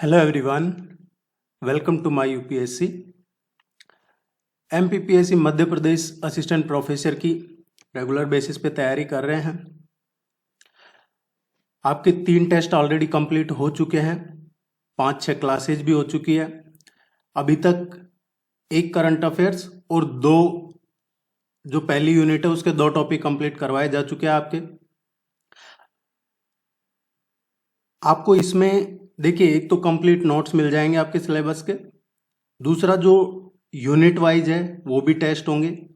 Hello everyone, welcome to my UPSC. MPPSC Madhya Pradesh assistant professor की regular basis पे तैयारी कर रहे हैं। आपके 3 टेस्ट ऑलरेडी कंप्लीट हो चुके हैं, 5-6 क्लासेज भी हो चुकी है। अभी तक 1 करंट अफेयर्स और 2 जो पहली यूनिट है उसके 2 टॉपिक कंप्लीट करवाए जा चुके हैं आपको इसमें देखिए, एक तो कंप्लीट नोट्स मिल जाएंगे आपके सिलेबस के, दूसरा जो यूनिट वाइज है वो भी टेस्ट होंगे।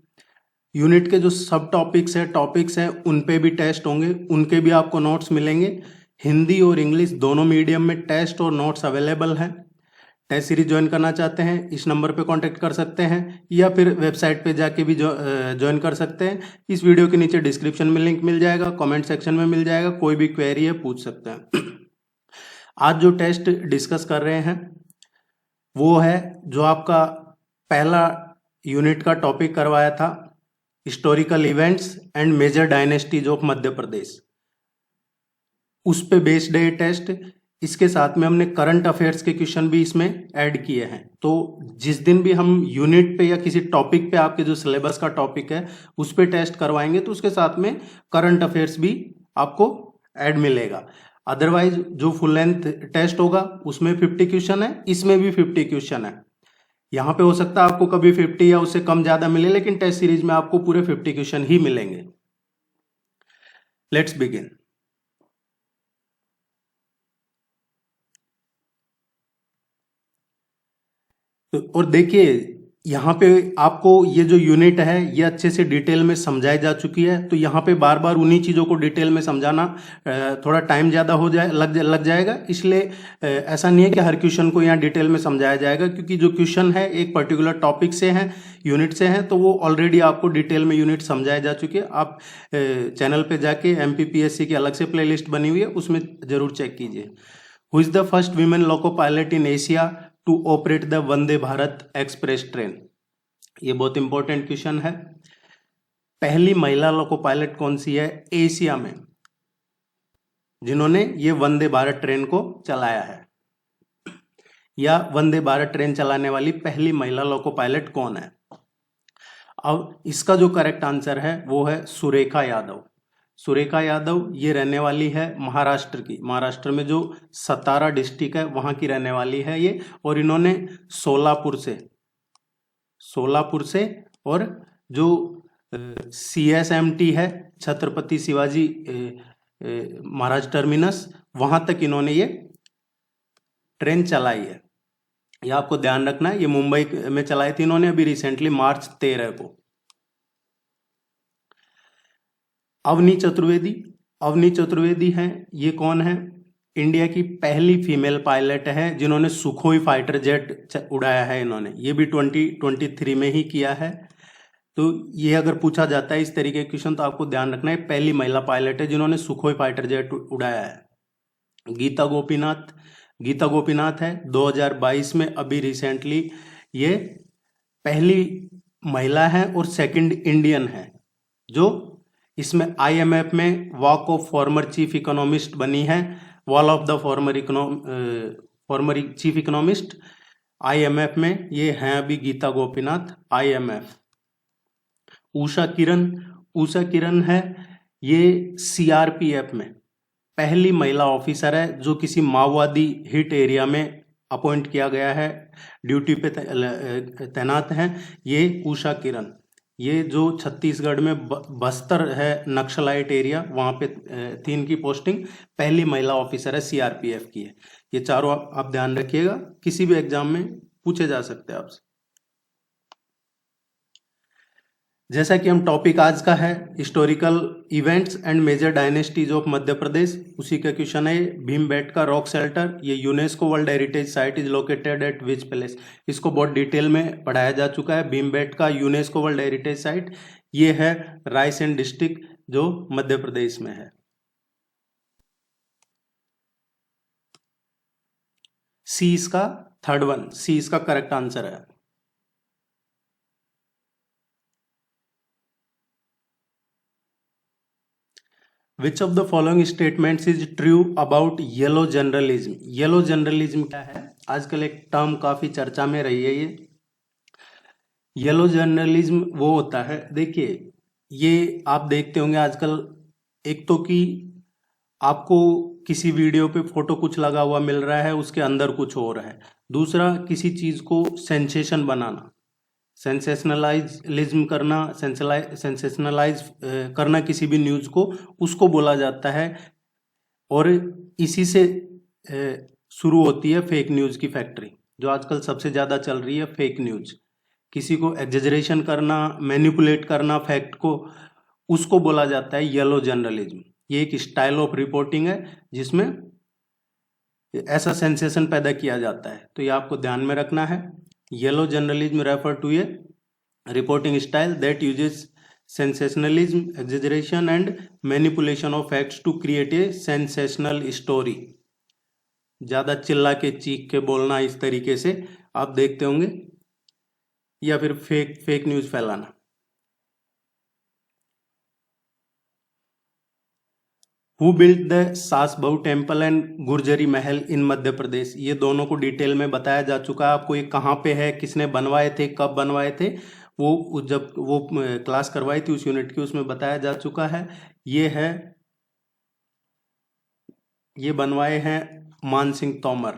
यूनिट के जो सब टॉपिक्स हैं उन पे भी टेस्ट होंगे, उनके भी आपको नोट्स मिलेंगे। हिंदी और इंग्लिश दोनों मीडियम में टेस्ट और नोट्स अवेलेबल हैं। टेस्ट सीरीज ज्वाइन करना चाहते हैं इस नंबर पे कांटेक्ट कर सकते हैं या फिर वेबसाइट पे जाके भी ज्वाइन कर सकते हैं। इस वीडियो के नीचे डिस्क्रिप्शन में लिंक मिल जाएगा, कमेंट सेक्शन में मिल जाएगा, कोई भी क्वेरी है पूछ सकते हैं। आज जो टेस्ट डिस्कस कर रहे हैं वो है जो आपका पहला यूनिट का टॉपिक करवाया था, historical events and major dynasties of Madhya Pradesh. उस पे बेस्ड है टेस्ट। इसके साथ में हमने करंट अफेयर्स के क्वेश्चन भी इसमें ऐड किए हैं। तो जिस दिन भी हम यूनिट पे या किसी टॉपिक पे आपके जो सिलेबस का टॉपिक है उस पे टेस्ट करवाएंगे तो उसके साथ में करंट अफेयर्स भी आपको ऐड मिलेगा। अदरवाइज जो फुल लेंथ टेस्ट होगा उसमें 50 क्वेश्चन है, इसमें भी 50 क्वेश्चन है। यहाँ पे हो सकता है आपको कभी 50 या उससे कम ज्यादा मिले, लेकिन टेस्ट सीरीज में आपको पूरे 50 क्वेश्चन ही मिलेंगे। Let's begin. और देखिए, यहाँ पे आपको ये जो यूनिट है ये अच्छे से डिटेल में समझाई जा चुकी है, तो यहाँ पे बार बार उन्हीं चीज़ों को डिटेल में समझाना थोड़ा टाइम ज़्यादा हो जाए लग जाएगा। इसलिए ऐसा नहीं है कि हर क्वेश्चन को यहाँ डिटेल में समझाया जाएगा, क्योंकि जो क्वेश्चन है एक पर्टिकुलर टॉपिक से हैं, यूनिट से हैं, तो वो ऑलरेडी आपको डिटेल में यूनिट समझाए जा चुकी है। आप चैनल पर जाके एमपीपीएससी की अलग से प्ले बनी हुई है, उसमें ज़रूर चेक कीजिए। Who is the first women loco pilot in Asia to operate the Vande Bharat express train? ये बहुत इंपॉर्टेंट क्वेश्चन है। पहली महिला लोको पायलट कौन सी है एशिया में जिन्होंने ये वंदे भारत ट्रेन को चलाया है, या वंदे भारत ट्रेन चलाने वाली पहली महिला लोको पायलट कौन है? अब इसका जो करेक्ट आंसर है वो है सुरेखा यादव। सुरेखा यादव ये रहने वाली है महाराष्ट्र की। महाराष्ट्र में जो सतारा डिस्ट्रिक्ट है वहां की रहने वाली है ये, और इन्होंने सोलापुर से और जो CSMT है छत्रपति शिवाजी महाराज टर्मिनस, वहां तक इन्होंने ये ट्रेन चलाई है। ये आपको ध्यान रखना है, ये मुंबई में चलाई थी इन्होंने अभी रिसेंटली मार्च 13 को। अवनी चतुर्वेदी हैं, ये कौन है? इंडिया की पहली फीमेल पायलट है जिन्होंने सुखोई फाइटर जेट उड़ाया है इन्होंने। ये भी 2023 में ही किया है। तो ये अगर पूछा जाता है इस तरीके का क्वेश्चन तो आपको ध्यान रखना है, पहली महिला पायलट है जिन्होंने सुखोई फाइटर जेट उड़ाया है। गीता गोपीनाथ है, 2022 में अभी रिसेंटली ये पहली महिला है और सेकंड इंडियन है जो इसमें IMF में walk of former chief economist बनी है। Wall of the former chief economist IMF में ये हैं अभी गीता गोपीनाथ IMF। उषा किरण है, ये CRPF में पहली महिला ऑफिसर है जो किसी माओवादी हिट एरिया में अपॉइंट किया गया है, ड्यूटी पे तैनात हैं ये उषा किरण। ये जो छत्तीसगढ़ में बस्तर है नक्सलाइट एरिया, वहां पे थी इनकी पोस्टिंग। पहली महिला ऑफिसर है CRPF की है। ये चारों आप ध्यान रखिएगा, किसी भी एग्जाम में पूछे जा सकते हैं आपसे। जैसा कि हम टॉपिक आज का है historical events and major dynasties of Madhya Pradesh, उसी का क्वेश्चन है भीमबेटका रॉक शेल्टर, ये UNESCO world heritage site is located at which place? इसको बहुत डिटेल में पढ़ाया जा चुका है। Bhimbetka UNESCO world heritage site ये है रायसेन डिस्ट्रिक्ट जो मध्य प्रदेश में है। सी इसका थर्ड वन, सी इसका करेक्ट आंसर है। विच of the following statements is true about yellow journalism. Yellow journalism क्या है, आजकल एक टर्म काफी चर्चा में रही है। ये येलो जर्नलिज्म वो होता है, देखिए ये आप देखते होंगे आजकल, एक तो कि आपको किसी वीडियो पे फोटो कुछ लगा हुआ मिल रहा है, उसके अंदर कुछ और है। दूसरा, किसी चीज को सेंसेशन बनाना, सेंसेशनलाइज्म करना, सेंसेशनलाइज करना किसी भी न्यूज को, उसको बोला जाता है। और इसी से शुरू होती है फेक न्यूज की फैक्ट्री, जो आजकल सबसे ज्यादा चल रही है फेक न्यूज। किसी को एग्जेजरेशन करना, मैनिपुलेट करना फैक्ट को, उसको बोला जाता है येलो जर्नलिज्म। ये एक स्टाइल ऑफ रिपोर्टिंग है जिसमें ऐसा सेंसेशन पैदा किया जाता है, तो ये आपको ध्यान में रखना है। Yellow journalism refer to a reporting style that uses sensationalism, exaggeration and manipulation of facts to create a sensational story। ज्यादा चिल्ला के चीख के बोलना, इस तरीके से आप देखते होंगे, या फिर फेक न्यूज फैलाना। हु बिल्ट द सास बहू टेम्पल एंड गुर्जरी महल इन मध्य प्रदेश। ये दोनों को डिटेल में बताया जा चुका है आपको, ये कहाँ पे है, किसने बनवाए थे, कब बनवाए थे, वो जब वो क्लास करवाई थी उस यूनिट की, उसमें बताया जा चुका है। ये बनवाए हैं मान सिंह तोमर।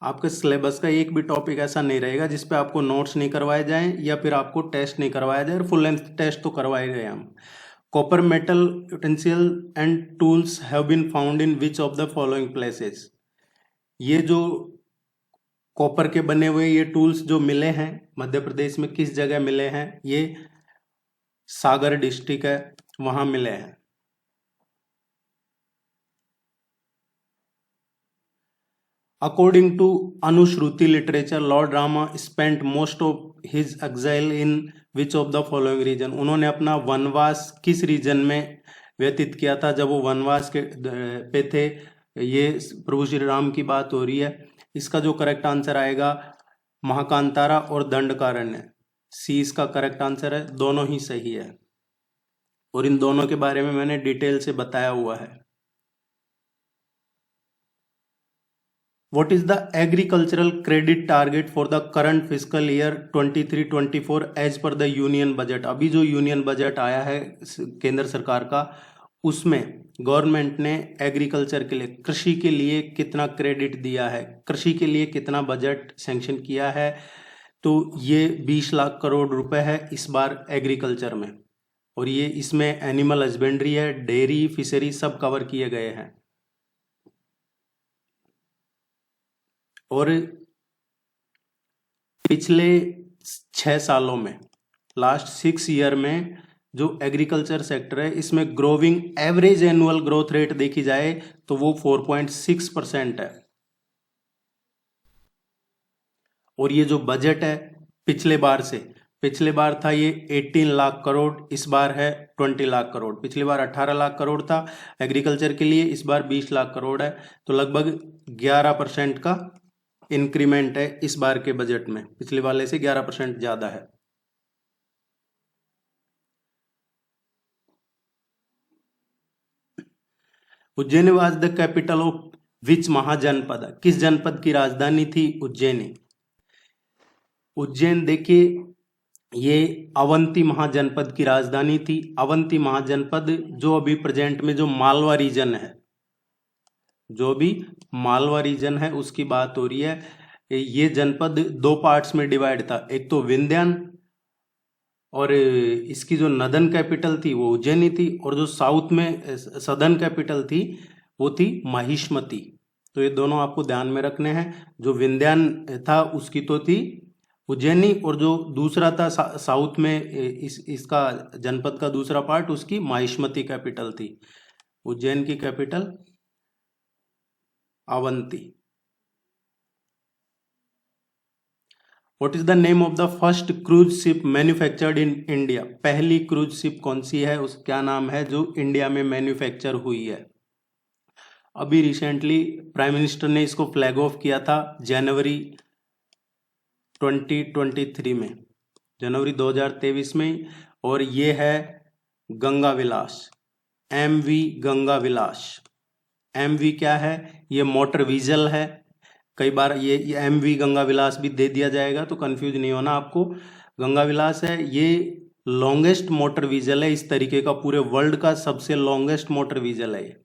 आपके सिलेबस का एक भी टॉपिक ऐसा नहीं रहेगा जिसपे आपको नोट्स नहीं करवाए जाएं या फिर आपको टेस्ट नहीं करवाया जाए, और फुल लेंथ टेस्ट तो करवाए गए हम। Copper metal utensil and tools have been found in which of the following places. ये जो कॉपर के बने हुए ये टूल्स जो मिले हैं मध्य प्रदेश में, किस जगह मिले हैं, ये सागर डिस्ट्रिक्ट है, वहां मिले हैं। अकॉर्डिंग टू अनुश्रुति literature, lord Rama spent most of his exile in which of the following region. उन्होंने अपना वनवास किस रीजन में व्यतीत किया था जब वो वनवास के पे थे। ये प्रभु श्री राम की बात हो रही है। इसका जो करेक्ट आंसर आएगा महाकांतारा और दंडकारण्य, सी इसका करेक्ट आंसर है। दोनों ही सही है और इन दोनों के बारे में मैंने डिटेल से बताया हुआ है। What is the agricultural credit target for the current fiscal year 23-24 as per the union budget। अभी जो यूनियन बजट आया है केंद्र सरकार का, उसमें गवर्नमेंट ने एग्रीकल्चर के लिए, कृषि के लिए कितना क्रेडिट दिया है, कृषि के लिए कितना बजट सैंक्शन किया है, तो ये 20 लाख करोड़ रुपए है इस बार एग्रीकल्चर में। और ये इसमें एनिमल हस्बेंड्री है, डेयरी, फिशरी सब कवर किए गए हैं। और पिछले 6 सालों में, लास्ट 6 ईयर में जो एग्रीकल्चर सेक्टर है, इसमें growing average annual growth rate देखी जाए तो वो 4.6% है। और ये जो बजट है पिछले बार था ये 18 लाख करोड़, इस बार है 20 लाख करोड़। पिछली बार 18 लाख करोड़ था एग्रीकल्चर के लिए, इस बार 20 लाख करोड़ है, तो लगभग 11% का इंक्रीमेंट है इस बार के बजट में, पिछले वाले से 11% ज्यादा है। Ujjain was the capital of which mahajanapada. किस जनपद की राजधानी थी उज्जैनी। उज्जैन देखिए ये अवंती महाजनपद की राजधानी थी। अवंती महाजनपद जो अभी प्रेजेंट में जो मालवा रीजन है, जो भी मालवा रीजन है उसकी बात हो रही है। ये जनपद 2 पार्ट्स में डिवाइड था, एक तो विंध्यान, और इसकी जो नदन कैपिटल थी वो उज्जैनी थी, और जो साउथ में सदर्न कैपिटल थी वो थी महिष्मती। तो ये दोनों आपको ध्यान में रखने हैं। जो विंध्यान था उसकी तो थी उज्जैनी, और जो दूसरा था साउथ में इसका जनपद का दूसरा पार्ट, उसकी महिष्मती कैपिटल थी। उज्जैन की capital Avanti. What is the name of the first cruise ship manufactured in India। पहली क्रूज शिप कौन सी है, उस क्या नाम है जो इंडिया में मैन्युफैक्चर हुई है। अभी रिसेंटली प्राइम मिनिस्टर ने इसको फ्लैग ऑफ किया था जनवरी 2023 में। जनवरी 2023 में। और ये है गंगा विलास, MV गंगा विलास। MV क्या है? ये मोटर व्हीकल है। कई बार ये MV गंगा विलास भी दे दिया जाएगा, तो कंफ्यूज नहीं होना आपको। गंगा विलास है, ये लॉन्गेस्ट मोटर व्हीकल है इस तरीके का, पूरे वर्ल्ड का सबसे लॉन्गेस्ट मोटर व्हीकल है ये।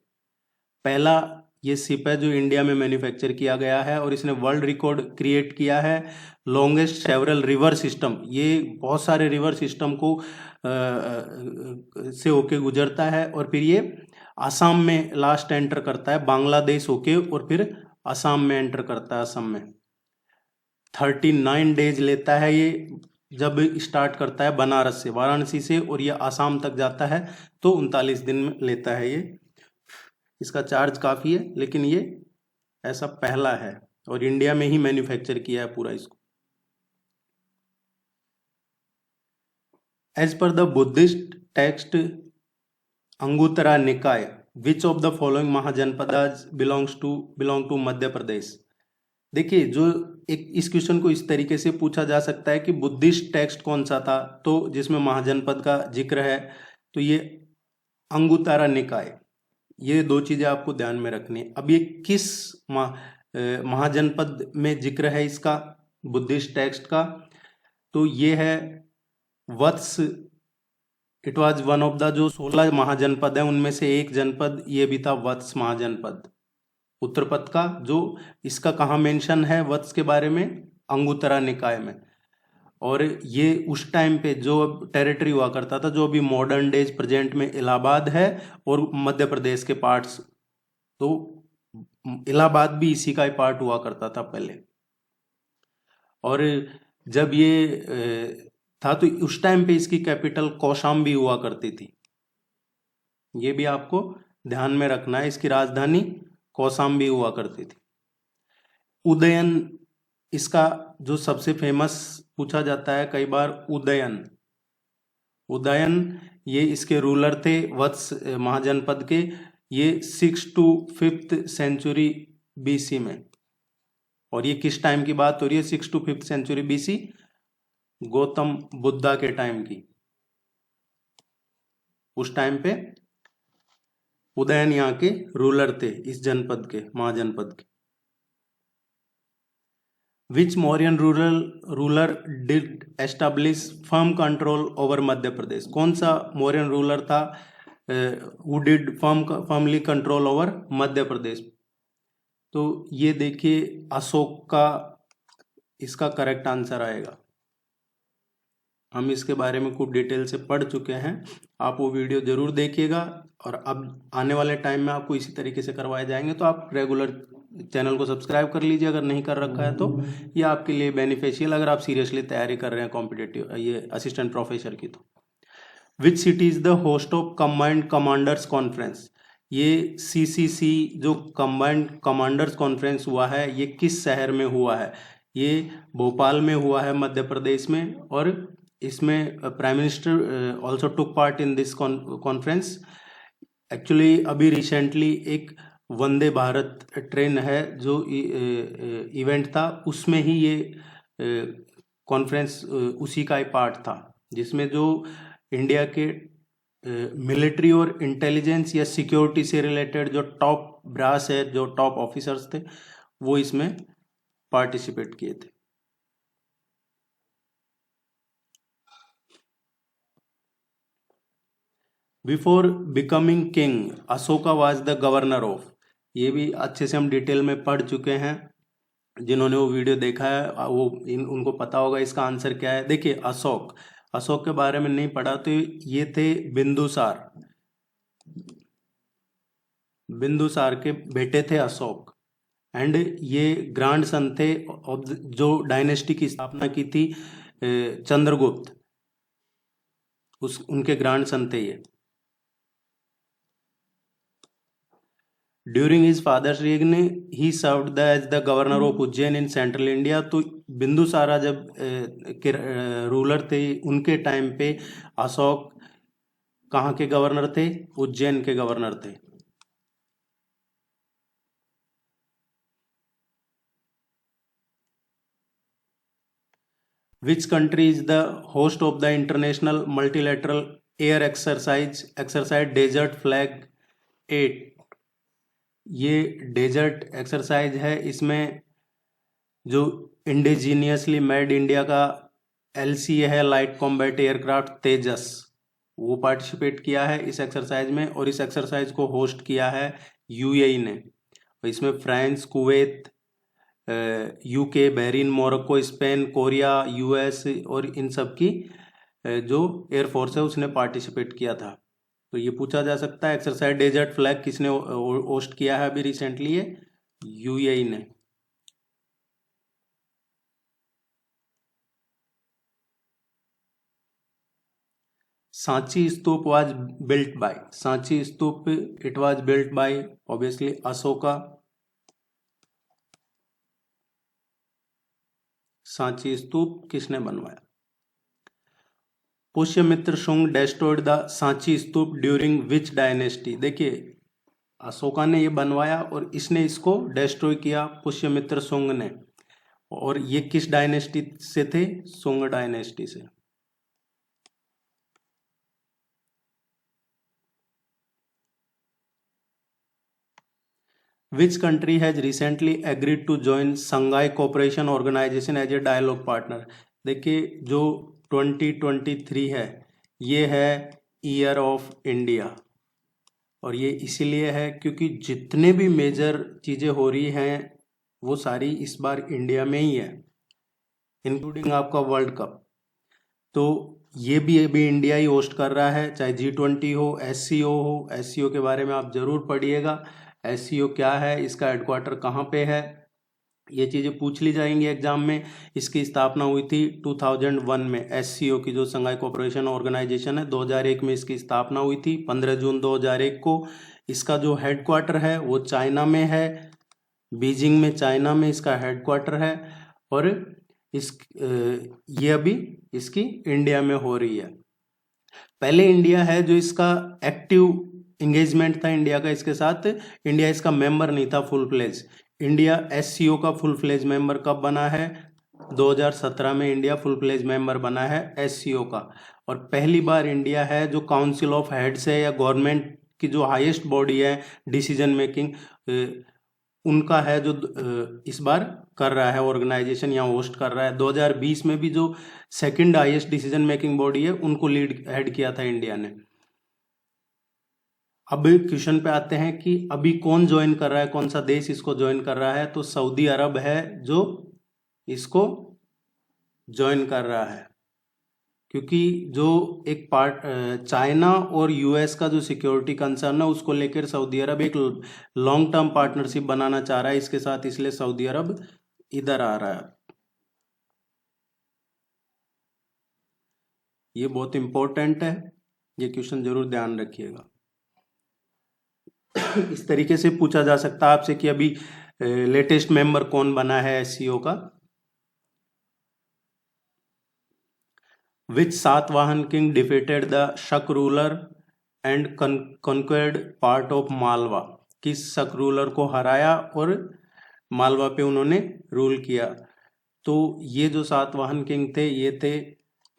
पहला ये शिप है जो इंडिया में मैन्युफैक्चर किया गया है, और इसने वर्ल्ड रिकॉर्ड क्रिएट किया है। लॉन्गेस्ट सेवरल रिवर सिस्टम, ये बहुत सारे रिवर सिस्टम को से होके गुजरता है, और फिर ये आसाम में लास्ट एंटर करता है, बांग्लादेश होके, और फिर आसाम में एंटर करता है। आसाम में 39 डेज लेता है ये, जब स्टार्ट करता है बनारस से, वाराणसी से, और ये आसाम तक जाता है तो 39 दिन में लेता है ये। इसका चार्ज काफ़ी है, लेकिन ये ऐसा पहला है, और इंडिया में ही मैन्युफैक्चर किया है पूरा इसको। As per the Buddhist text Anguttara Nikaya, which of the following mahajanapadas belong to Madhya Pradesh. देखिए, जो एक इस क्वेश्चन को इस तरीके से पूछा जा सकता है कि बुद्धिस्ट टेक्स्ट कौन सा था, तो जिसमें महाजनपद का जिक्र है, तो ये अंगुत्तरा निकाय। ये दो चीजें आपको ध्यान में रखनी है। अब ये किस महाजनपद में जिक्र है इसका, बुद्धिस्ट टेक्स्ट का, तो ये है Vatsa. It was one of the, जो 16 महाजनपद है उनमें से एक जनपद ये भी था, वत्स महाजनपद उत्तर पद का। जो इसका कहाँ मेंशन है वत्स के बारे में? अंगुत्तरा निकाय में। और ये उस टाइम पे जो टेरिटरी हुआ करता था, जो अभी मॉडर्न डेज प्रेजेंट में इलाहाबाद है और मध्य प्रदेश के पार्ट्स, तो इलाहाबाद भी इसी का ही पार्ट हुआ करता था पहले। और जब ये था तो उस टाइम पे इसकी कैपिटल कौशाम्बी हुआ करती थी। ये भी आपको ध्यान में रखना है, इसकी राजधानी कौशाम्बी हुआ करती थी। उदयन इसका जो सबसे फेमस पूछा जाता है कई बार, उदयन ये इसके रूलर थे वत्स महाजनपद के। ये 6 to 5th सेंचुरी BC में। और ये किस टाइम की बात हो रही है? 6 to 5th century BC, Gautam Buddha के टाइम की। उस टाइम पे उदयन यहाँ के रूलर थे, इस जनपद के, महाजनपद के। Which Mauryan ruler did establish firm control over Madhya Pradesh? कौन सा मौर्यन रूलर था who did firmly control over Madhya Pradesh? तो ये देखिए, अशोक का इसका करेक्ट आंसर आएगा। हम इसके बारे में खूब डिटेल से पढ़ चुके हैं, आप वो वीडियो जरूर देखिएगा। और अब आने वाले टाइम में आपको इसी तरीके से करवाए जाएंगे, तो आप रेगुलर चैनल को सब्सक्राइब कर लीजिए अगर नहीं कर रखा है तो। ये आपके लिए बेनिफिशियल अगर आप सीरियसली तैयारी कर रहे हैं कॉम्पिटिटिव ये असिस्टेंट प्रोफेसर की। तो which city is the host of combined commanders conference? ये CCC जो कंबाइंड कमांडर्स कॉन्फ्रेंस हुआ है, ये किस शहर में हुआ है? ये भोपाल में हुआ है, मध्य प्रदेश में। और इसमें prime minister also took part in this conference. Actually अभी रिसेंटली एक वंदे भारत ट्रेन है जो इवेंट था, उसमें ही ये कॉन्फ्रेंस उसी का ही पार्ट था, जिसमें जो इंडिया के मिलिट्री और इंटेलिजेंस या सिक्योरिटी से रिलेटेड जो टॉप ब्रास है, जो टॉप ऑफिसर्स थे, वो इसमें पार्टिसिपेट किए थे। Before becoming king Ashoka was the governor of. ये भी अच्छे से हम डिटेल में पढ़ चुके हैं, जिन्होंने वो वीडियो देखा है वो उनको पता होगा इसका आंसर क्या है। देखिए, अशोक के बारे में नहीं पढ़ा तो ये थे बिंदुसार के बेटे थे अशोक। एंड ये ग्रैंड सन थे जो डायनेस्टी की स्थापना की थी चंद्रगुप्त, उनके ग्रैंड सन थे ये। During his father's reign he served as the governor of Ujjain in central India. तो बिंदुसारा जब के रूलर थे, उनके टाइम पे अशोक कहाँ के गवर्नर थे? उज्जैन के गवर्नर थे। Which country is the host of the international multilateral air exercise desert flag 8। ये डेजर्ट एक्सरसाइज है, इसमें जो इंडिजीनियसली मेड इंडिया का LCA है, लाइट कॉम्बैट एयरक्राफ्ट तेजस, वो पार्टिसिपेट किया है इस एक्सरसाइज में, और इस एक्सरसाइज को होस्ट किया है UAE ने। इसमें France, Kuwait, UK, Bahrain, Morocco, Spain, Korea, US और इन सब की जो एयरफोर्स है उसने पार्टिसिपेट किया था। तो ये पूछा जा सकता है एक्सरसाइज डेजर्ट फ्लैग किसने होस्ट किया है अभी रिसेंटली, ये UAE ने। Sanchi Stupa was built by, Sanchi Stupa it was built by obviously Ashoka. Sanchi Stupa किसने बनवाया? Pushyamitra Shunga destroyed the Sanchi Stupa during which dynasty. देखिए अशोका ने ये बनवाया और इसने इसको डेस्ट्रॉय किया पुष्यमित्र शुंग ने, और ये किस डायनेस्टी से थे? शुंग डायनेस्टी से। Which country has recently agreed to join Shanghai Cooperation Organization as a dialogue partner? देखिए जो 2023 है ये है ईयर ऑफ इंडिया, और ये इसीलिए है क्योंकि जितने भी मेजर चीज़ें हो रही हैं वो सारी इस बार इंडिया में ही है, इंक्लूडिंग आपका वर्ल्ड कप। तो ये भी अभी इंडिया ही होस्ट कर रहा है, चाहे G20 हो, SCO हो। SCO के बारे में आप जरूर पढ़िएगा, SCO क्या है, इसका हेडक्वार्टर कहाँ पे है, ये चीज़ें पूछ ली जाएंगी एग्जाम में। इसकी स्थापना हुई थी 2001 में, SCO की जो संघाई कोऑपरेशन ऑर्गेनाइजेशन है, 2001 में इसकी स्थापना हुई थी 15 जून 2001 को। इसका जो हेडक्वार्टर है वो चाइना में है, बीजिंग में, चाइना में इसका हेडक्वार्टर है, और ये अभी इसकी इंडिया में हो रही है। पहले इंडिया है जो इसका एक्टिव एंगेजमेंट था इंडिया का इसके साथ, इंडिया इसका मेंबर नहीं था फुल फ्लेज। इंडिया SCO का फुल फ्लेज मेंबर कब बना है? 2017 में इंडिया फुल फ्लेज मेंबर बना है SCO का, और पहली बार इंडिया है जो काउंसिल ऑफ हेड्स है, या गवर्नमेंट की जो हाईएस्ट बॉडी है डिसीजन मेकिंग, उनका है जो इस बार कर रहा है ऑर्गेनाइजेशन, यहाँ होस्ट कर रहा है। 2020 में भी जो second highest decision making body है उनको हेड किया था इंडिया ने। अब क्वेश्चन पे आते हैं कि अभी कौन ज्वाइन कर रहा है, कौन सा देश इसको ज्वाइन कर रहा है? तो सऊदी अरब है जो इसको ज्वाइन कर रहा है, क्योंकि जो एक पार्ट चाइना और US का जो सिक्योरिटी कंसर्न है उसको लेकर सऊदी अरब एक लॉन्ग टर्म पार्टनरशिप बनाना चाह रहा है इसके साथ, इसलिए सऊदी अरब इधर आ रहा है। ये बहुत इंपॉर्टेंट है, ये क्वेश्चन जरूर ध्यान रखिएगा। इस तरीके से पूछा जा सकता है आपसे कि अभी लेटेस्ट मेंबर कौन बना है SCO का। Which Satavahana king defeated the Shaka ruler and conquered part of Malwa? किस शक रूलर को हराया और मालवा पे उन्होंने रूल किया? तो ये जो सातवाहन किंग थे ये थे,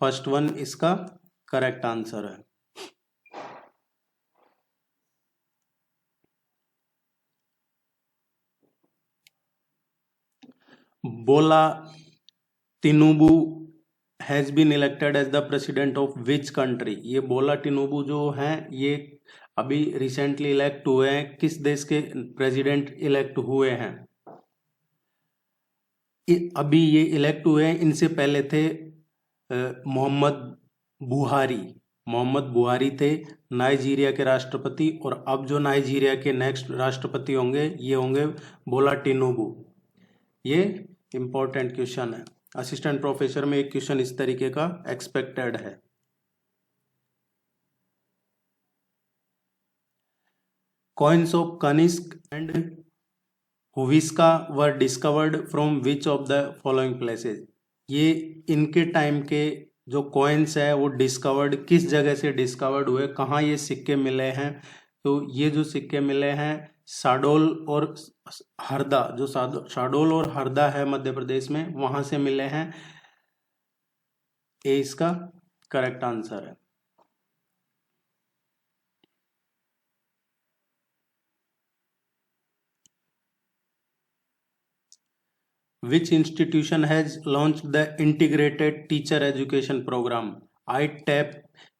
फर्स्ट वन इसका करेक्ट आंसर है। Bola Tinubu has been elected as the president of which country? ये बोला टिनुबू जो हैं ये अभी रिसेंटली इलेक्ट हुए हैं, किस देश के प्रेसिडेंट इलेक्ट हुए हैं? अभी ये इलेक्ट हुए हैं, इनसे पहले थे मोहम्मद बुहारी थे नाइजीरिया के राष्ट्रपति, और अब जो नाइजीरिया के नेक्स्ट राष्ट्रपति होंगे ये होंगे बोला टिनुबू। ये इंपॉर्टेंट क्वेश्चन है, असिस्टेंट प्रोफेसर में एक क्वेश्चन इस तरीके का एक्सपेक्टेड है। Coins of Kanishka and Huvishka were discovered from which of the following places? ये इनके टाइम के जो कॉइन्स है वो डिस्कवर्ड किस जगह से डिस्कवर्ड हुए, कहाँ ये सिक्के मिले हैं? तो ये जो सिक्के मिले हैं शाहडोल और हरदा, जो शाहडोल और हरदा है मध्य प्रदेश में, वहां से मिले हैं। ए इसका करेक्ट आंसर है। Which institution has launched the integrated teacher education program? ITAP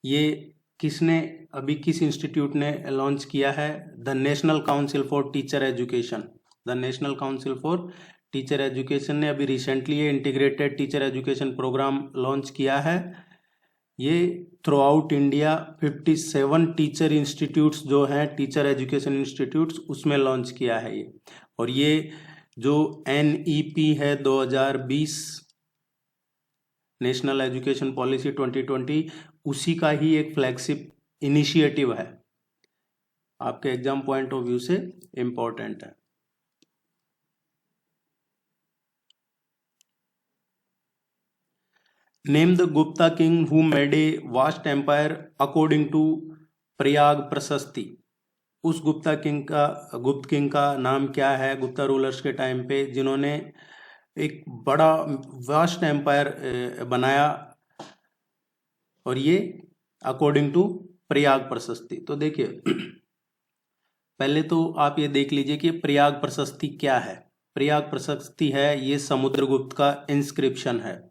ये किसने अभी किस इंस्टीट्यूट ने लॉन्च किया है? The national council for teacher education. The national council for teacher education ने अभी रिसेंटली ये integrated teacher education program launch किया है। ये throughout India 57 teacher institutes जो हैं, टीचर एजुकेशन इंस्टीट्यूट्स, उसमें लॉन्च किया है ये। और ये जो NEP है 2020 नेशनल एजुकेशन पॉलिसी 2020, उसी का ही एक फ्लैगशिप इनिशिएटिव है। आपके एग्जाम पॉइंट ऑफ व्यू से इंपॉर्टेंट है। Name the Gupta king who made a vast empire according to Prayag Prashasti. उस गुप्त किंग का नाम क्या है गुप्ता रूलर्स के टाइम पे, जिन्होंने एक बड़ा वास्ट एम्पायर बनाया, और ये अकॉर्डिंग टू प्रयाग प्रशस्ति। तो देखिए पहले तो आप ये देख लीजिए कि प्रयाग प्रशस्ति क्या है। प्रयाग प्रशस्ति है ये समुद्रगुप्त का इंस्क्रिप्शन है।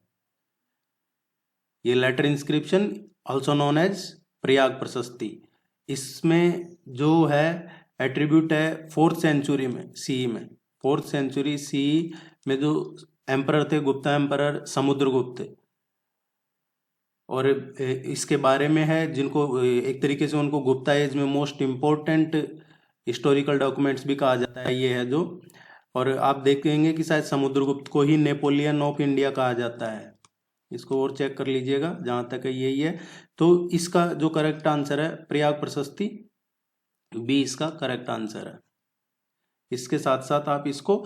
ये later inscription also known as Prayag Prashasti. इसमें जो है एट्रीब्यूट है 4th सेंचुरी में CE में, 4th सेंचुरी CE में जो एम्परर थे, गुप्ता एम्परर समुद्रगुप्त, और इसके बारे में है जिनको एक तरीके से उनको गुप्ता एज में मोस्ट इम्पोर्टेंट हिस्टोरिकल डॉक्यूमेंट्स भी कहा जाता है। ये है जो, और आप देखेंगे कि शायद समुद्रगुप्त को ही नेपोलियन ऑफ इंडिया कहा जाता है। इसको और चेक कर लीजिएगा जहां तक यही है। तो इसका जो करेक्ट आंसर है प्रयाग प्रशस्ति, B इसका करेक्ट आंसर है। इसके साथ साथ आप इसको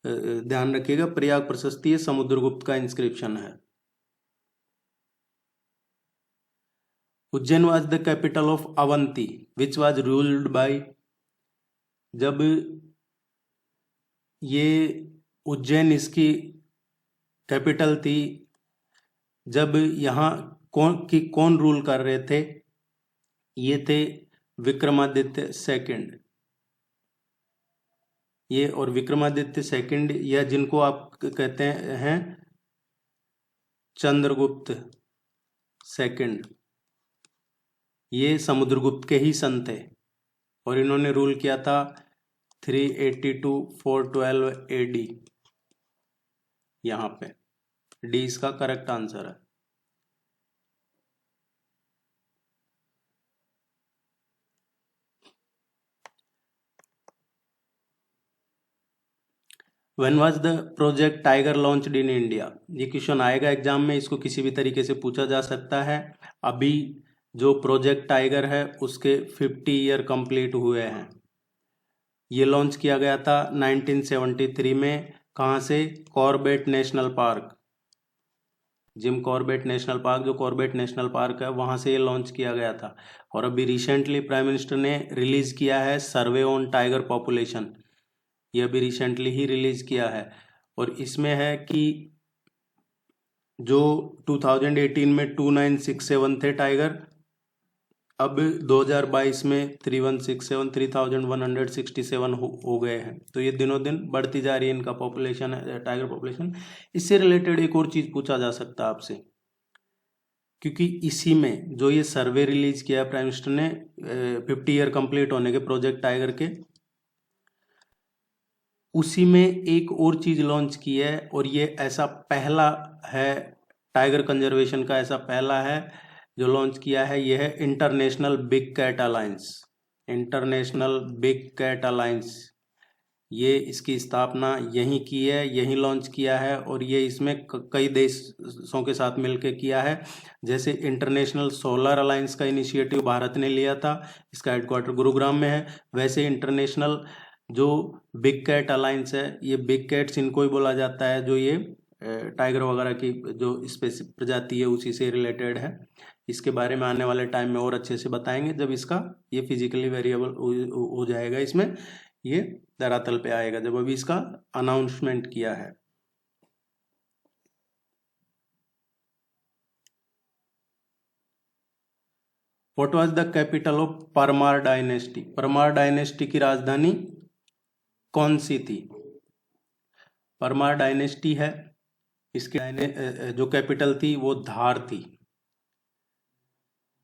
ध्यान रखिएगा, प्रयाग प्रशस्ति समुद्रगुप्त का इंस्क्रिप्शन है। Ujjain was the capital of Avanti which was ruled by. जब ये उज्जैन इसकी कैपिटल थी, जब यहाँ कौन रूल कर रहे थे? ये थे विक्रमादित्य सेकंड। ये और विक्रमादित्य सेकंड, या जिनको आप कहते हैं चंद्रगुप्त सेकंड, ये समुद्रगुप्त के ही सन थे, और इन्होंने रूल किया था 382 412 AD। यहाँ पे D इसका करेक्ट आंसर है। When was the project Tiger launched in India? ये क्वेश्चन आएगा एग्जाम में, इसको किसी भी तरीके से पूछा जा सकता है। अभी जो प्रोजेक्ट टाइगर है उसके 50 ईयर कंप्लीट हुए हैं। ये लॉन्च किया गया था 1973 में। कहाँ से? Corbett national park, Jim Corbett national park, जो कॉर्बेट नेशनल पार्क है वहाँ से ये लॉन्च किया गया था। और अभी रिसेंटली प्राइम मिनिस्टर ने रिलीज किया है सर्वे ऑन टाइगर पॉपुलेशन, ये अभी रिसेंटली ही रिलीज किया है। और इसमें है कि जो 2018 में 2967 थे टाइगर, अब 2022 में 3167 हो गए हैं। तो ये दिनों दिन बढ़ती जा रही है इनका पॉपुलेशन, टाइगर पॉपुलेशन। इससे रिलेटेड एक और चीज पूछा जा सकता है आपसे, क्योंकि इसी में जो ये सर्वे रिलीज किया प्राइम मिनिस्टर ने 50 ईयर कंप्लीट होने के प्रोजेक्ट टाइगर के, उसी में एक और चीज लॉन्च की है, और ये ऐसा पहला है टाइगर कंजर्वेशन का, ऐसा पहला है जो लॉन्च किया है। ये है international big cat alliance. International big cat alliance, ये इसकी स्थापना यहीं की है, यहीं लॉन्च किया है, और ये इसमें कई देशों के साथ मिलकर किया है। जैसे इंटरनेशनल सोलर अलायंस का इनिशिएटिव भारत ने लिया था, इसका हेडक्वार्टर गुरुग्राम में है। वैसे इंटरनेशनल जो बिग कैट अलायंस है, ये बिग कैट्स इनको ही बोला जाता है, जो ये टाइगर वगैरह की जो स्पेसिफिक प्रजाति है उसी से रिलेटेड है। इसके बारे में आने वाले टाइम में और अच्छे से बताएंगे, जब इसका ये फिजिकली वेरिएबल हो जाएगा, इसमें ये धरातल पे आएगा, जब अभी इसका अनाउंसमेंट किया है। What was the capital of Parmar dynasty? Parmar dynasty की राजधानी कौन सी थी? परमार डायनेस्टी है, इसकी जो कैपिटल थी वो धार थी।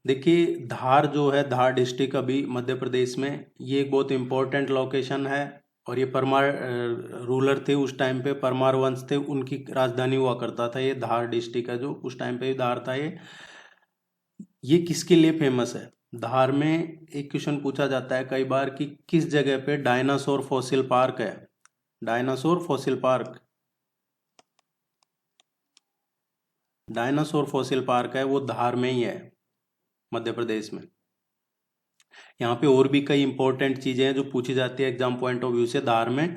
देखिए धार जो है, धार डिस्ट्रिक्ट अभी मध्य प्रदेश में, ये एक बहुत इंपॉर्टेंट लोकेशन है। और ये परमार रूलर थे उस टाइम पे, परमार वंश थे, उनकी राजधानी हुआ करता था ये धार डिस्ट्रिक्ट है, जो उस टाइम पे धार था। ये किसके लिए फेमस है? धार में एक क्वेश्चन पूछा जाता है कई बार कि किस जगह पे डायनासोर फॉसिल पार्क है? Dinosaur fossil park, dinosaur fossil park है वो धार में ही है, मध्य प्रदेश में। यहाँ पे और भी कई इंपॉर्टेंट चीजें हैं जो पूछी जाती है एग्जाम पॉइंट ऑफ व्यू से। धार में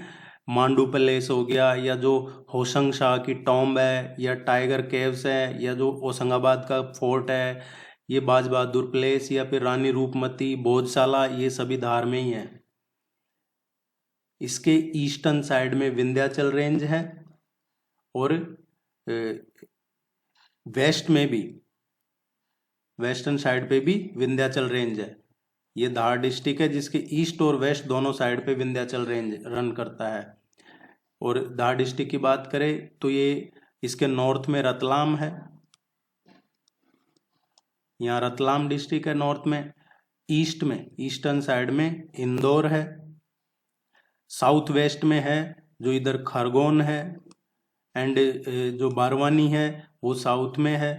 मांडू पैलेस हो गया, या जो होशंग शाह की टॉम्ब है, या टाइगर केव्स है, या जो होशंगाबाद का फोर्ट है, ये बाज बहादुर प्लेस, या फिर रानी रूपमती भोजशाला, ये सभी धार में ही है। इसके ईस्टर्न साइड में विंध्याचल रेंज है, और वेस्ट में भी, वेस्टर्न साइड पे भी विंध्याचल रेंज है। ये धार डिस्ट्रिक्ट है जिसके ईस्ट और वेस्ट दोनों साइड पे विंध्याचल रेंज रन करता है। और धार डिस्ट्रिक्ट की बात करें तो ये इसके नॉर्थ में रतलाम है, यहाँ रतलाम डिस्ट्रिक्ट है नॉर्थ में। ईस्ट में, ईस्टर्न साइड में इंदौर है। साउथ वेस्ट में है जो इधर खरगोन है, एंड जो बारवानी है वो साउथ में है।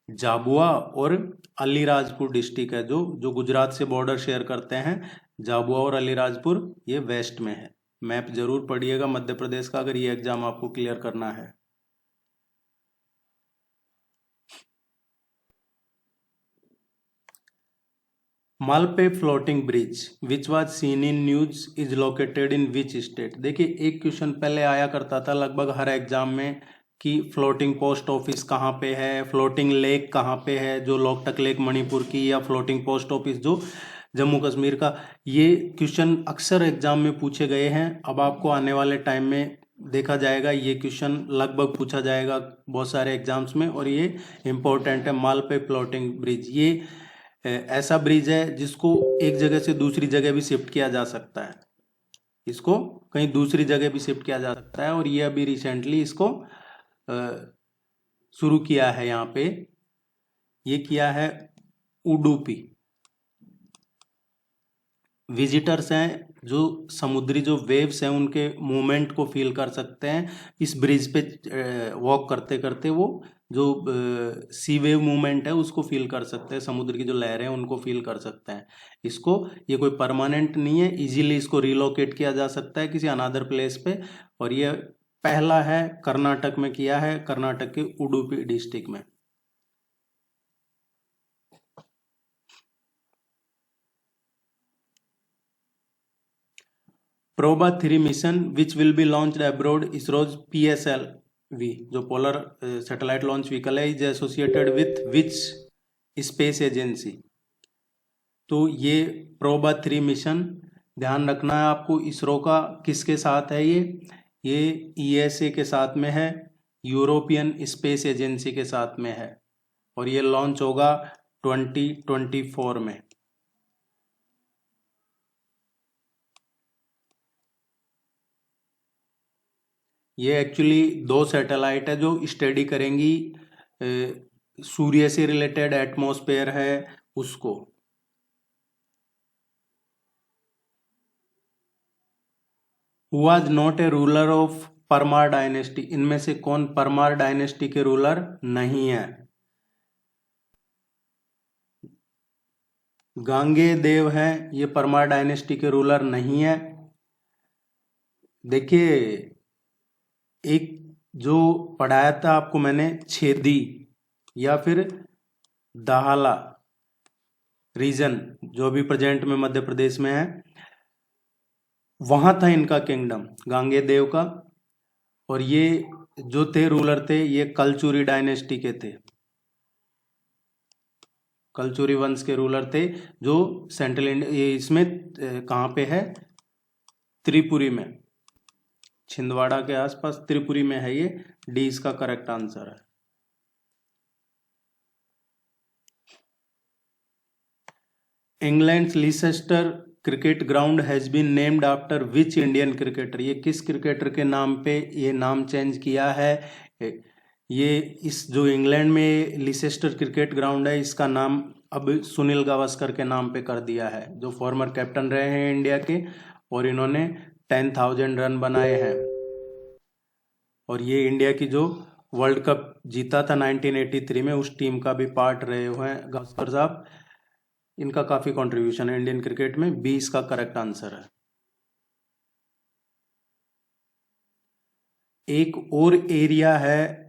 झाबुआ और अलीराजपुर डिस्ट्रिक्ट है जो गुजरात से बॉर्डर शेयर करते हैं। झाबुआ और अलीराजपुर ये वेस्ट में है। मैप जरूर पढ़िएगा मध्य प्रदेश का, अगर ये एग्जाम आपको क्लियर करना है। Malpe floating bridge which was seen in news is located in which state? देखिए एक क्वेश्चन पहले आया करता था लगभग हर एग्जाम में कि फ्लोटिंग पोस्ट ऑफिस कहाँ पे है, फ्लोटिंग लेक कहाँ पे है, जो लोकटक लेक मणिपुर की, या फ्लोटिंग पोस्ट ऑफिस जो जम्मू कश्मीर का। ये क्वेश्चन अक्सर एग्जाम में पूछे गए हैं। अब आपको आने वाले टाइम में देखा जाएगा ये क्वेश्चन लगभग पूछा जाएगा बहुत सारे एग्जाम्स में, और ये इंपॉर्टेंट है। मालपे फ्लोटिंग ब्रिज ये ऐसा ब्रिज है जिसको एक जगह से दूसरी जगह भी शिफ्ट किया जा सकता है, इसको कहीं दूसरी जगह भी शिफ्ट किया जा सकता है। और ये अभी रिसेंटली इसको शुरू किया है, यहाँ पे ये किया है उडुपी। विजिटर्स हैं जो समुद्री जो वेव्स हैं उनके मूवमेंट को फील कर सकते हैं इस ब्रिज पे वॉक करते करते। वो जो सी वेव मूवमेंट है उसको फील कर सकते हैं, समुद्र की जो लहरें हैं उनको फील कर सकते हैं। इसको, ये कोई परमानेंट नहीं है, इजीली इसको रिलोकेट किया जा सकता है किसी अनदर प्लेस पे। और ये पहला है कर्नाटक में किया है, कर्नाटक के उडुपी डिस्ट्रिक्ट में। PROBA 3 mission which will be launched abroad ISRO's PSLV, जो पोलर सैटेलाइट लॉन्च व्हीकल है, is associated with which space agency? तो ये प्रोबा 3 मिशन ध्यान रखना है आपको, इसरो का किसके साथ है? ये ESA के साथ में है, यूरोपियन स्पेस एजेंसी के साथ में है, और ये लॉन्च होगा 2024 में। ये एक्चुअली 2 सैटेलाइट है जो स्टडी करेंगी सूर्य से रिलेटेड एटमॉस्फेयर है उसको। Who was not a ruler of Parmar dynasty? इनमें से कौन परमार डायनेस्टी के रूलर नहीं है? गांगे देव है, ये परमार डायनेस्टी के रूलर नहीं है। देखिए एक जो पढ़ाया था आपको मैंने, छेदी या फिर दाहला रीजन जो भी प्रेजेंट में मध्य प्रदेश में है, वहां था इनका किंगडम गांगे देव का। और ये जो थे रूलर थे ये कलचुरी डायनेस्टी के थे, कलचुरी वंश के रूलर थे जो सेंट्रल इंडिया, ये इसमें कहाँ पे है? त्रिपुरी में, छिंदवाड़ा के आसपास त्रिपुरी में है ये। डी इसका करेक्ट आंसर है। England Leicester cricket ground has been named after which Indian cricketer, ये किस क्रिकेटर के नाम पे ये नाम चेंज किया है। ये इस जो इंग्लैंड में लीसेस्टर क्रिकेट ग्राउंड है इसका नाम अब सुनील गावस्कर के नाम पे कर दिया है, जो फॉर्मर कैप्टन रहे हैं इंडिया के, और इन्होंने 10,000 रन बनाए हैं। और ये इंडिया की जो वर्ल्ड कप जीता था 1983 में, उस टीम का भी पार्ट रहे हुए हैं गावस्कर साहब। इनका काफी कंट्रीब्यूशन है इंडियन क्रिकेट में। बी इसका करेक्ट आंसर है। एक और एरिया है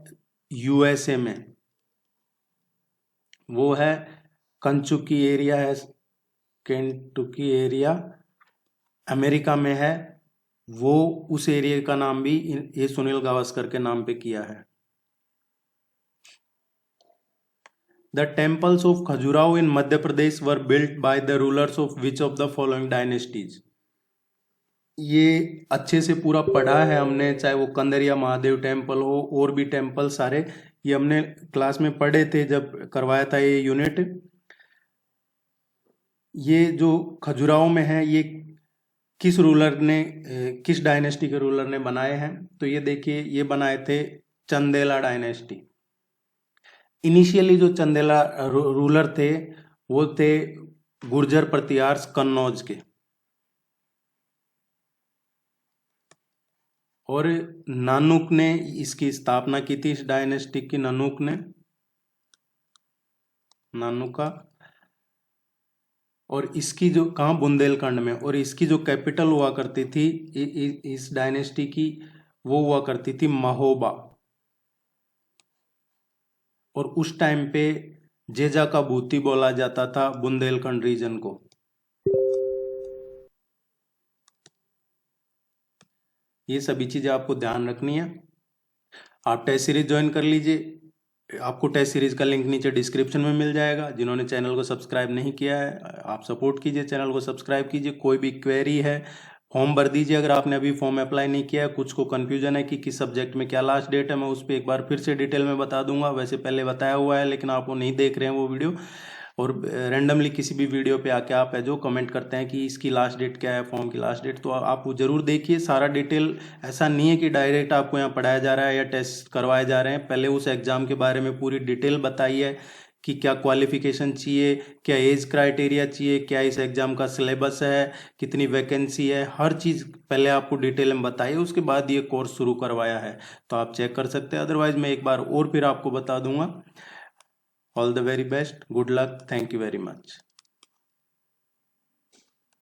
यूएसए में, वो है कंचुकी एरिया है, केंटुकी एरिया अमेरिका में है। वो उस एरिया का नाम भी ये सुनील गावस्कर के नाम पे किया है। The temples of Khajuraho in Madhya Pradesh were built by the rulers of which of the following dynasties. ये अच्छे से पूरा पढ़ा है हमने, चाहे वो कंदरिया महादेव टेम्पल हो और भी टेम्पल सारे, ये हमने क्लास में पढ़े थे जब करवाया था ये यूनिट। ये जो खजुराहो में है ये किस रूलर ने, किस डायनेस्टी के रूलर ने बनाए हैं, तो ये देखिए ये बनाए थे चंदेला डायनेस्टी। इनिशियली जो चंदेला रूलर थे वो थे गुर्जर प्रतिहार कन्नौज के, और नानुक ने इसकी स्थापना की थी, इस डायनेस्टी की नानुक ने, नानुका। और इसकी जो कहाँ, बुंदेलखंड में, और इसकी जो कैपिटल हुआ करती थी इस डायनेस्टी की, वो हुआ करती थी महोबा। और उस टाइम पे जेजा का भूति बोला जाता था बुंदेलखंड रीजन को। ये सभी चीजें आपको ध्यान रखनी है। आप टेस्ट सीरीज ज्वाइन कर लीजिए, आपको टेस्ट सीरीज का लिंक नीचे डिस्क्रिप्शन में मिल जाएगा। जिन्होंने चैनल को सब्सक्राइब नहीं किया है आप सपोर्ट कीजिए, चैनल को सब्सक्राइब कीजिए। कोई भी क्वेरी है फॉर्म भर दीजिए, अगर आपने अभी फॉर्म अप्लाई नहीं किया है, कुछ को कंफ्यूजन है कि किस सब्जेक्ट में क्या लास्ट डेट है, मैं उस पर एक बार फिर से डिटेल में बता दूंगा। वैसे पहले बताया हुआ है लेकिन आप वो नहीं देख रहे हैं वो वीडियो, और रैंडमली किसी भी वीडियो पे आके आप है जो कमेंट करते हैं कि इसकी लास्ट डेट क्या है, फॉर्म की लास्ट डेट, तो आप वो जरूर देखिए सारा डिटेल। ऐसा नहीं है कि डायरेक्ट आपको यहाँ पढ़ाया जा रहा है या टेस्ट करवाए जा रहे हैं, पहले उस एग्जाम के बारे में पूरी डिटेल बताई है कि क्या क्वालिफिकेशन चाहिए, क्या एज क्राइटेरिया चाहिए, क्या इस एग्जाम का सिलेबस है, कितनी वैकेंसी है, हर चीज़ पहले आपको डिटेल में बताइए, उसके बाद ये कोर्स शुरू करवाया है। तो आप चेक कर सकते हैं, अदरवाइज मैं एक बार और फिर आपको बता दूंगा। All the very best, good luck, thank you very much.